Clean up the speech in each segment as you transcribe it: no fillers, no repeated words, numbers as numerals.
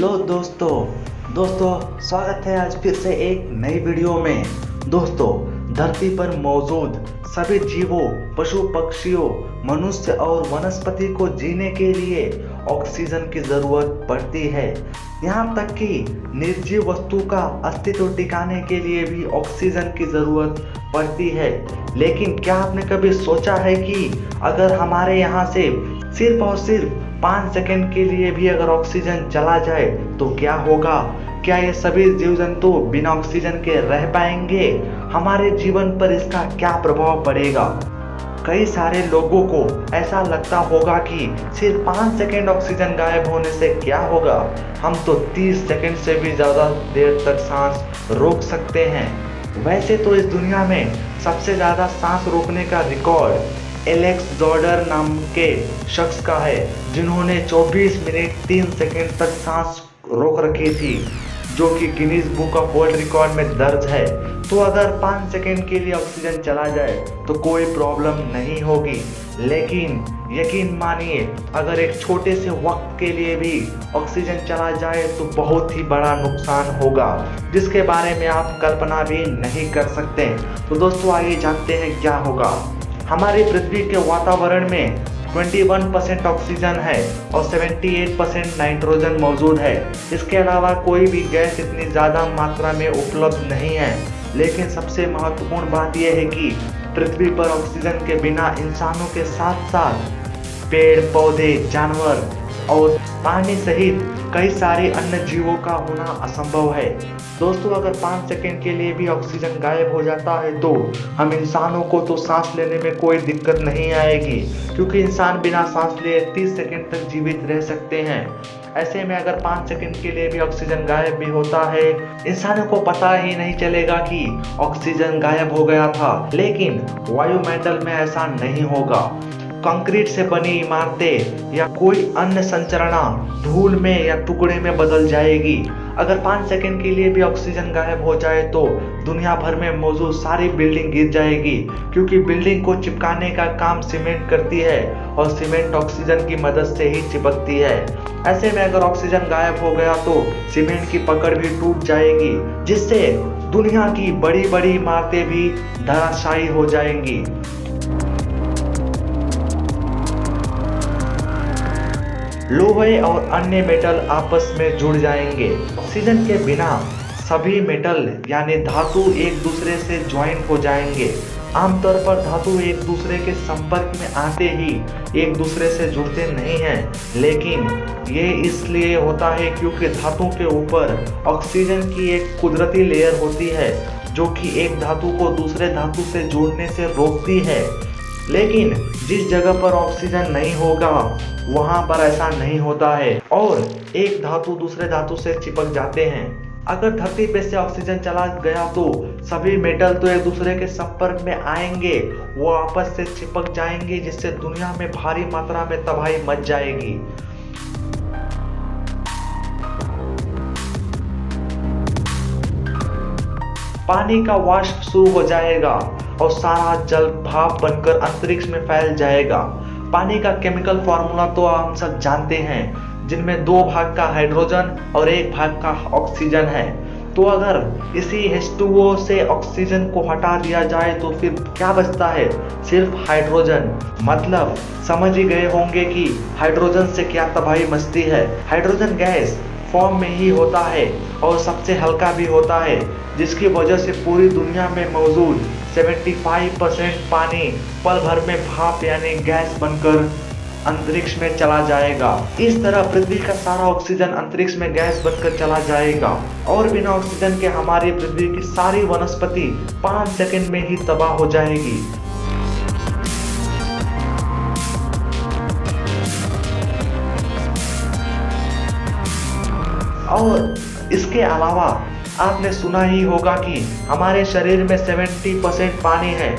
Hello दोस्तों स्वागत है आज फिर से एक नई वीडियो में। दोस्तों, धरती पर मौजूद सभी जीवों, पशु पक्षियों, मनुष्य और वनस्पति को जीने के लिए ऑक्सीजन की जरूरत पड़ती है। यहाँ तक कि निर्जीव वस्तु का अस्तित्व टिकाने के लिए भी ऑक्सीजन की जरूरत पड़ती है। लेकिन क्या आपने कभी सोचा है कि अगर हमारे यहाँ से सिर्फ और सिर्फ 5 सेकंड के लिए भी अगर ऑक्सीजन चला जाए तो क्या होगा? क्या ये सभी जीव जंतु बिना ऑक्सीजन के रह पाएंगे? हमारे जीवन पर इसका क्या प्रभाव पड़ेगा? कई सारे लोगों को ऐसा लगता होगा कि सिर्फ 5 सेकंड ऑक्सीजन गायब होने से क्या होगा, हम तो 30 सेकंड से भी ज़्यादा देर तक सांस रोक सकते हैं। वैसे तो इस दुनिया में सबसे ज़्यादा सांस रोकने का रिकॉर्ड एलेक्स जॉर्डर नाम के शख्स का है, जिन्होंने 24 मिनट 3 सेकंड तक सांस रोक रखी थी, जो कि Guinness book of world record में दर्ज है। तो अगर 5 सेकंड के लिए ऑक्सीजन चला जाए तो कोई प्रॉब्लम नहीं होगी, लेकिन यकीन मानिए अगर एक छोटे से वक्त के लिए भी ऑक्सीजन चला जाए तो बहुत ही बड़ा नुकसान होगा, जिसके बारे में आप कल्पना भी नहीं कर सकते। तो दोस्तों, आइए जानते हैं क्या होगा। हमारी पृथ्वी के वातावरण में 21% ऑक्सीजन है और 78% नाइट्रोजन मौजूद है। इसके अलावा कोई भी गैस इतनी ज़्यादा मात्रा में उपलब्ध नहीं है। लेकिन सबसे महत्वपूर्ण बात यह है कि पृथ्वी पर ऑक्सीजन के बिना इंसानों के साथ साथ पेड़ पौधे, जानवर और पानी सहित कई सारे अन्य जीवों का होना असंभव है। दोस्तों, अगर 5 सेकंड के लिए भी ऑक्सीजन गायब हो जाता है तो हम इंसानों को तो सांस लेने में कोई दिक्कत नहीं आएगी, क्योंकि इंसान बिना सांस लिए 30 सेकंड तक जीवित रह सकते हैं। ऐसे में अगर 5 सेकंड के लिए भी ऑक्सीजन गायब भी होता है, इंसानों को पता ही नहीं चलेगा कि ऑक्सीजन गायब हो गया था। लेकिन वायुमंडल में ऐसा नहीं होगा। कंक्रीट से बनी इमारतें या कोई अन्य संरचना धूल में या टुकड़े में बदल जाएगी। अगर 5 सेकंड के लिए भी ऑक्सीजन गायब हो जाए तो दुनिया भर में मौजूद सारी बिल्डिंग गिर जाएगी, क्योंकि बिल्डिंग को चिपकाने का काम सीमेंट करती है और सीमेंट ऑक्सीजन की मदद से ही चिपकती है। ऐसे में अगर ऑक्सीजन गायब हो गया तो सीमेंट की पकड़ भी टूट जाएगी, जिससे दुनिया की बड़ी बड़ी इमारतें भी धराशायी हो जाएंगी। लोहे और अन्य मेटल आपस में जुड़ जाएंगे। ऑक्सीजन के बिना सभी मेटल यानी धातु एक दूसरे से ज्वाइन हो जाएंगे। आमतौर पर धातु एक दूसरे के संपर्क में आते ही एक दूसरे से जुड़ते नहीं हैं, लेकिन ये इसलिए होता है क्योंकि धातु के ऊपर ऑक्सीजन की एक कुदरती लेयर होती है, जो कि एक धातु को दूसरे धातु से जोड़ने से रोकती है। लेकिन जिस जगह पर ऑक्सीजन नहीं होगा वहां पर ऐसा नहीं होता है और एक धातु दूसरे धातु से चिपक जाते हैं। अगर धरती पे से ऑक्सीजन चला गया तो सभी मेटल तो एक दूसरे के संपर्क में आएंगे, वो आपस से चिपक जाएंगे, जिससे दुनिया में भारी मात्रा में तबाही मच जाएगी। पानी का वाष्प शुरू हो जाएगा और सारा जल भाप बनकर अंतरिक्ष में फैल जाएगा। पानी का केमिकल फॉर्मूला तो हम सब जानते हैं, जिनमें 2 भाग का हाइड्रोजन और 1 भाग का ऑक्सीजन है। तो अगर इसी H2O से ऑक्सीजन को हटा दिया जाए तो फिर क्या बचता है? सिर्फ हाइड्रोजन। मतलब समझ ही गए होंगे कि हाइड्रोजन से क्या तबाही मचती है। हाइड्रोजन गैस फॉर्म में ही होता है और सबसे हल्का भी होता है, जिसकी वजह से पूरी दुनिया में मौजूद 75% पानी पल भर में भाप यानी गैस बनकर अंतरिक्ष में चला जाएगा। इस तरह पृथ्वी का सारा ऑक्सीजन अंतरिक्ष में गैस बनकर चला जाएगा और बिना ऑक्सीजन के हमारी पृथ्वी की सारी वनस्पति 5 सेकंड में ही तबाह हो जाएगी। और इसके अलावा आपने सुना ही होगा कि हमारे शरीर में 70% पानी है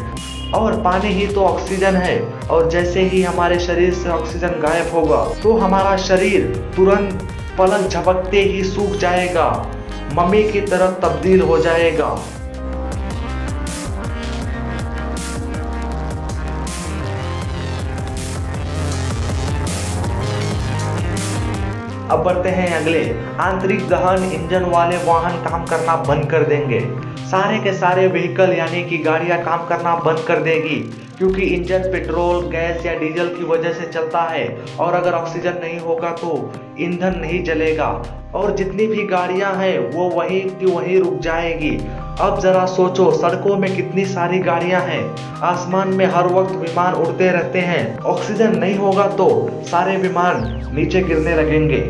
और पानी ही तो ऑक्सीजन है, और जैसे ही हमारे शरीर से ऑक्सीजन गायब होगा तो हमारा शरीर तुरंत पलक झपकते ही सूख जाएगा, मम्मी की तरह तब्दील हो जाएगा। अब बढ़ते हैं अगले। आंतरिक दहन इंजन वाले वाहन काम करना बंद कर देंगे। सारे के सारे व्हीकल यानी कि गाड़ियां काम करना बंद कर देगी, क्योंकि इंजन पेट्रोल, गैस या डीजल की वजह से चलता है और अगर ऑक्सीजन नहीं होगा तो ईंधन नहीं जलेगा और जितनी भी गाड़ियां हैं वो वहीं की वहीं रुक जाएगी। अब जरा सोचो, सड़कों में कितनी सारी गाड़ियां हैं, आसमान में हर वक्त विमान उड़ते रहते हैं। ऑक्सीजन नहीं होगा तो सारे विमान नीचे गिरने लगेंगे।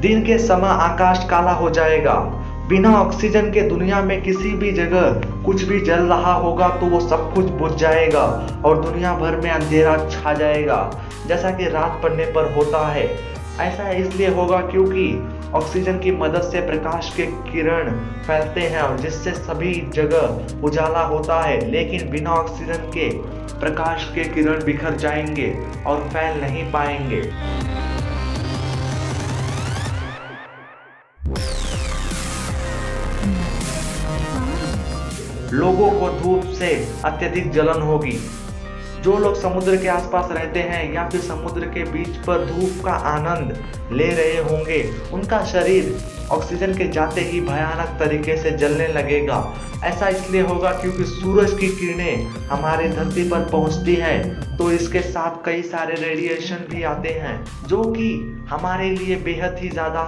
दिन के समय आकाश काला हो जाएगा। बिना ऑक्सीजन के दुनिया में किसी भी जगह कुछ भी जल रहा होगा तो वो सब कुछ बुझ जाएगा और दुनिया भर में अंधेरा छा जाएगा, जैसा कि रात पड़ने पर होता है। ऐसा इसलिए होगा क्योंकि ऑक्सीजन की मदद से प्रकाश के किरण फैलते हैं और जिससे सभी जगह उजाला होता है। लेकिन बिना ऑक्सीजन के प्रकाश के किरण बिखर जाएंगे और फैल नहीं पाएंगे। लोगों को धूप से अत्यधिक जलन होगी। जो लोग समुद्र के आसपास रहते हैं या फिर समुद्र के बीच पर धूप का आनंद ले रहे होंगे, उनका शरीर ऑक्सीजन के जाते ही भयानक तरीके से जलने लगेगा। ऐसा इसलिए होगा क्योंकि सूरज की किरणें हमारे धरती पर पहुंचती हैं तो इसके साथ कई सारे रेडिएशन भी आते हैं जो कि हमारे लिए बेहद ही ज़्यादा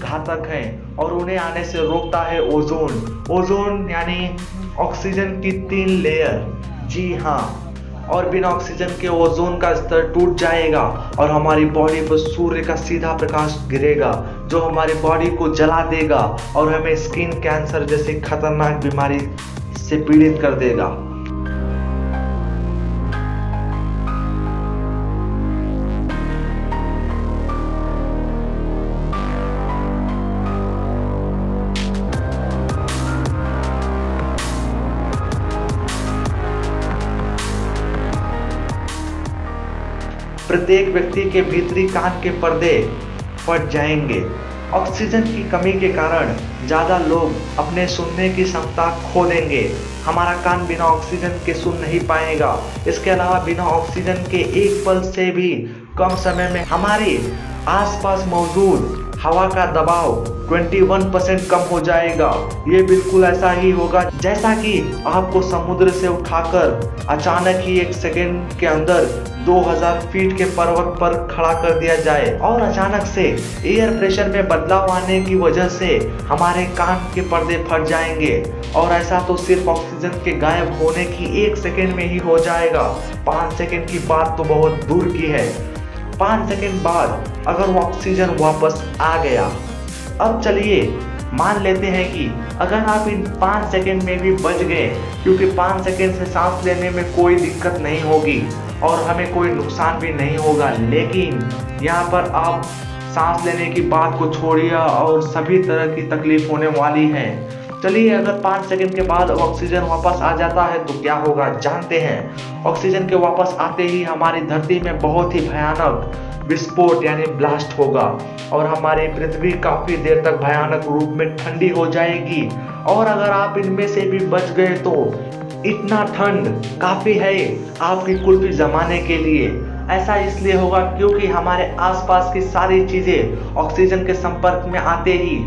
घातक हैं और उन्हें आने से रोकता है ओजोन। ओजोन यानी ऑक्सीजन की 3 लेयर। जी हाँ, और बिना ऑक्सीजन के ओजोन का स्तर टूट जाएगा और हमारी बॉडी पर सूर्य का सीधा प्रकाश गिरेगा जो हमारी बॉडी को जला देगा और हमें स्किन कैंसर जैसी खतरनाक बीमारी से पीड़ित कर देगा। प्रत्येक व्यक्ति के भीतरी कान के पर्दे फट जाएंगे। ऑक्सीजन की कमी के कारण ज़्यादा लोग अपने सुनने की क्षमता खो देंगे। हमारा कान बिना ऑक्सीजन के सुन नहीं पाएगा। इसके अलावा बिना ऑक्सीजन के एक पल से भी कम समय में हमारे आसपास मौजूद हवा का दबाव 21% कम हो जाएगा। ये बिल्कुल ऐसा ही होगा जैसा कि आपको समुद्र से उठाकर अचानक ही 1 सेकेंड के अंदर 2000 फीट के पर्वत पर खड़ा कर दिया जाए और अचानक से एयर प्रेशर में बदलाव आने की वजह से हमारे कान के पर्दे फट जाएंगे। और ऐसा तो सिर्फ ऑक्सीजन के गायब होने की 1 सेकेंड में ही हो जाएगा। 5 सेकेंड की बात तो बहुत दूर की है। 5 सेकेंड बाद अगर वो ऑक्सीजन वापस आ गया, अब चलिए मान लेते हैं कि अगर आप इन 5 सेकेंड में भी बच गए, क्योंकि 5 सेकेंड से सांस लेने में कोई दिक्कत नहीं होगी और हमें कोई नुकसान भी नहीं होगा, लेकिन यहाँ पर आप सांस लेने की बात को छोड़िए और सभी तरह की तकलीफ होने वाली है। चलिए, अगर 5 सेकंड के बाद ऑक्सीजन वापस आ जाता है तो क्या होगा जानते हैं। ऑक्सीजन के वापस आते ही हमारी धरती में बहुत ही भयानक विस्फोट यानी ब्लास्ट होगा और हमारी पृथ्वी काफी देर तक भयानक रूप में ठंडी हो जाएगी। और अगर आप इनमें से भी बच गए तो इतना ठंड काफी है आपकी कुल्फी जमाने के लिए। ऐसा इसलिए होगा क्योंकि हमारे आसपास की सारी चीजें ऑक्सीजन के संपर्क में आते ही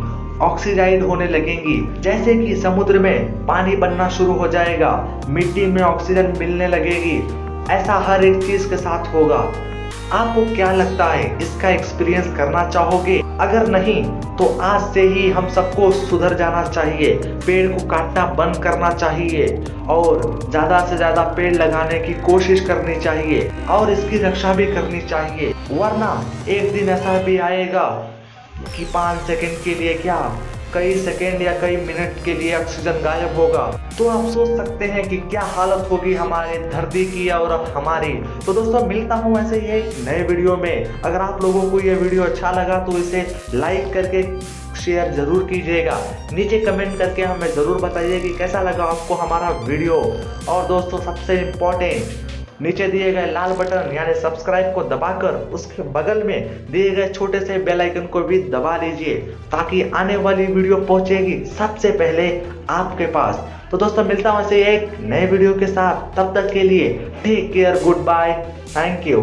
ऑक्सीडाइज होने लगेंगी। जैसे कि समुद्र में पानी बनना शुरू हो जाएगा, मिट्टी में ऑक्सीजन मिलने लगेगी। ऐसा हर एक चीज के साथ होगा। आपको क्या लगता है, इसका एक्सपीरियंस करना चाहोगे? अगर नहीं तो आज से ही हम सबको सुधर जाना चाहिए, पेड़ को काटना बंद करना चाहिए और ज़्यादा से ज़्यादा पेड़ लगाने की कोशिश करनी चाहिए और इसकी रक्षा भी करनी चाहिए। वरना एक दिन ऐसा भी आएगा कि 5 सेकंड के लिए क्या कई सेकंड या कई मिनट के लिए ऑक्सीजन गायब होगा। तो आप सोच सकते हैं कि क्या हालत होगी हमारे धरती की और हमारी। तो दोस्तों, मिलता हूँ ऐसे ही एक नए वीडियो में। अगर आप लोगों को ये वीडियो अच्छा लगा तो इसे लाइक करके शेयर जरूर कीजिएगा। नीचे कमेंट करके हमें ज़रूर बताइए कि कैसा लगा आपको हमारा वीडियो। और दोस्तों, सबसे इम्पोर्टेंट, नीचे दिए गए लाल बटन यानी सब्सक्राइब को दबाकर उसके बगल में दिए गए छोटे से बेल आइकन को भी दबा लीजिए ताकि आने वाली वीडियो पहुंचेगी सबसे पहले आपके पास। तो दोस्तों, मिलता हूं ऐसे एक नए वीडियो के साथ। तब तक के लिए take care, good bye, thank you.